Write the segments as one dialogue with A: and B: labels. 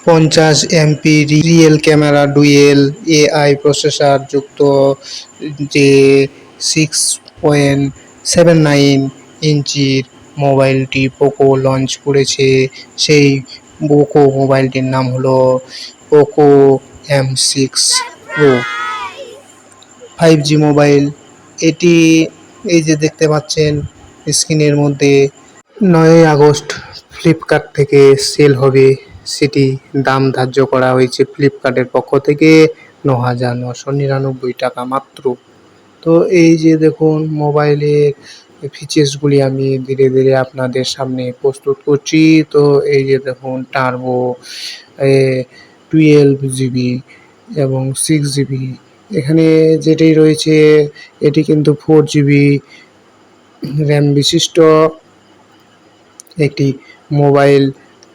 A: 50 MP real camera dual AI processor যুক্ত যে 6.79 ইঞ্চির মোবাইলটি পোকো লঞ্চ করেছে। সেই পোকো মোবাইলটির নাম হলো Poco M6 pro 5G mobile. এটি এই যে দেখতে পাচ্ছেন স্ক্রিনের মধ্যে 9ই আগস্ট ফ্লিপকার্ট থেকে সেল হবে, সেটি দাম ধার্য করা হয়েছে ফ্লিপকার্টের পক্ষ থেকে 9,999 টাকা মাত্র। তো এই যে দেখুন মোবাইলের ফিচার্সগুলি আমি ধীরে ধীরে আপনাদের সামনে প্রস্তুত করছি। তো এই যে দেখুন টার্বো 12GB এবং 6GB, এখানে যেটাই রয়েছে এটি কিন্তু 4GB র্যাম বিশিষ্ট একটি মোবাইল।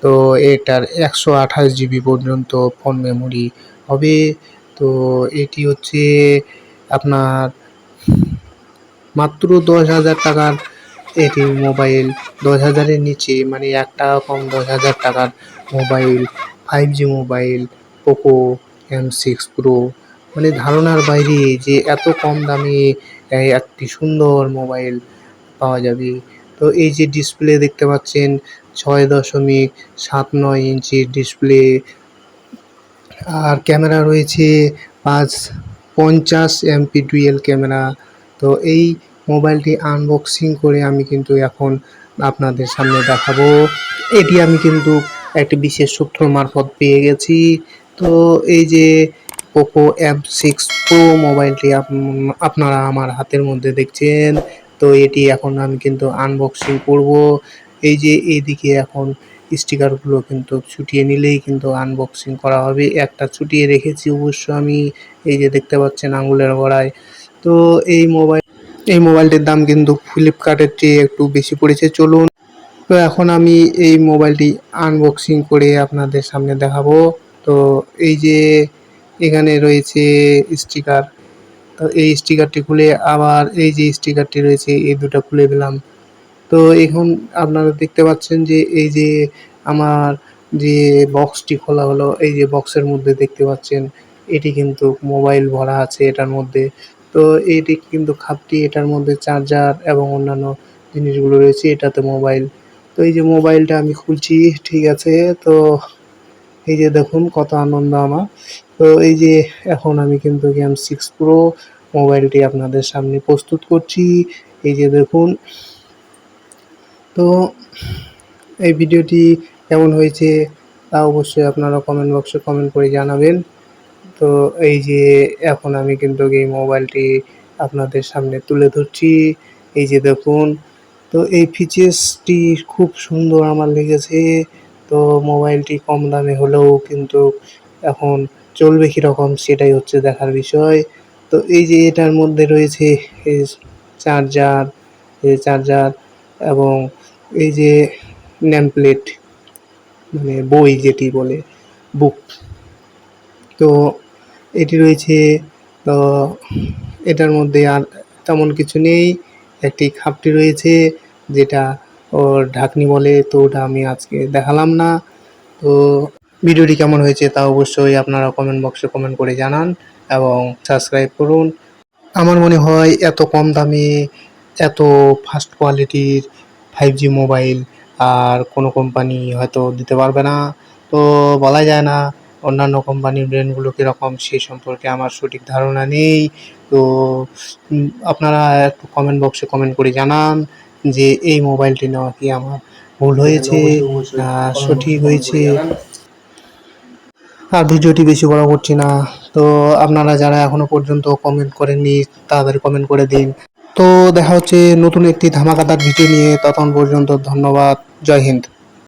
A: তো এটার 128GB পর্যন্ত ফোন মেমোরি হবে। তো এটি হচ্ছে আপনার মাত্র 10,000 টাকার এটি মোবাইল। 10,000-এর নিচে মানে 1 টাকা কম 10,000 টাকার mobile, 5G mobile Poco M6 pro, মানে ধারণার বাইরে যে এত কম দামে একটি সুন্দর মোবাইল পাওয়া যাবে। তো এই যে ডিসপ্লে দেখতে পাচ্ছেন 6.79 ইঞ্চির ডিসপ্লে, আর ক্যামেরা রয়েছে 50 MP ডুয়েল ক্যামেরা। তো এই মোবাইলটি আনবক্সিং করে আমি কিন্তু এখন আপনাদের সামনে দেখাবো। এটি আমি কিন্তু একটি বিশেষ সূত্র মারফত পেয়ে গেছি। তো এই যে পোকো M6 প্রো মোবাইলটি আপনারা আমার হাতের মধ্যে দেখছেন। তো এটি এখন আমি কিন্তু আনবক্সিং করব। এই যে এইদিকে এখন স্টিকারগুলো কিন্তু ছুটিয়ে নিলেই কিন্তু আনবক্সিং করা হবে। একটা ছুটিয়ে রেখেছি অবশ্য আমি, এই যে দেখতে পাচ্ছেন আঙুলের গোড়ায়। তো এই মোবাইলটির দাম কিন্তু ফ্লিপকার্টের চেয়ে একটু বেশি পড়েছে। চলুন তো এখন আমি এই মোবাইলটি আনবক্সিং করে আপনাদের সামনে দেখাবো। তো এই যে এখানে রয়েছে স্টিকার, তো এই স্টিকারটি খুলে আবার এই যে স্টিকারটি রয়েছে এই দুটো খুলে দিলাম। তো এখন আপনারা দেখতে পাচ্ছেন যে এই যে আমার যে বক্সটি খোলা হলো, এই যে বক্সের মধ্যে দেখতে পাচ্ছেন এটি কিন্তু মোবাইল ভরা আছে এটার মধ্যে। তো এটি কিন্তু খাপটি, এটার মধ্যে চার্জার এবং অন্যান্য জিনিসগুলো রয়েছে, এটাতে মোবাইল। তো এই যে মোবাইলটা আমি খুলছি, ঠিক আছে। তো এই যে দেখুন কত আনন্দ আমার। তো এই যে এখন আমি কিন্তু M6 প্রো মোবাইলটি আপনাদের সামনে প্রস্তুত করছি। এই যে দেখুন। তো এই ভিডিওটি কেমন হয়েছে তা অবশ্যই আপনারা কমেন্ট বক্সে কমেন্ট করে জানাবেন। তো এই যে এখন আমি কিন্তু এই মোবাইলটি আপনাদের সামনে তুলে ধরছি। এই যে দেখুন। তো এই ফিচার্সটি খুব সুন্দর আমার লেগেছে। তো মোবাইলটি কম দামে হলেও কিন্তু এখন চলবে কীরকম সেটাই হচ্ছে দেখার বিষয়। তো এই যে এটার মধ্যে রয়েছে এই চার্জার এবং এই যে নেম প্লেট, মানে বই যেটি বলে বুক। তো এটি রয়েছে। তো এটার মধ্যে আর তেমন কিছু নেই, একটি খাপটি রয়েছে যেটা ওর ঢাকনি বলে, তো ওটা আমি আজকে দেখালাম না। তো ভিডিওটি কেমন হয়েছে তা অবশ্যই আপনারা কমেন্ট বক্সে কমেন্ট করে জানান এবং সাবস্ক্রাইব করুন। আমার মনে হয় এত কম দামে এত ফাস্ট কোয়ালিটির 5G মোবাইল আর কোনো কোম্পানি হয়তো দিতে পারবে না। তো বলা যায় না অন্যান্য কোম্পানির ব্র্যান্ডগুলো কীরকম সেই সম্পর্কে আমার সঠিক ধারণা নেই। তো আপনারা একটু কমেন্ট বক্সে কমেন্ট করে জানান যে এই মোবাইলটি নেওয়া কি আমার ভুল হয়েছে না সঠিক হয়েছে। আর ভিডিওটি বেশি বড় করছি না। তো আপনারা যারা এখনো পর্যন্ত কমেন্ট করেননি তাড়াতাড়ি কমেন্ট করে দিন। তো দেখা হচ্ছে নতুন একটি ধামাকাদার ভিডিও নিয়ে। ততক্ষণ পর্যন্ত ধন্যবাদ। জয় হিন্দ।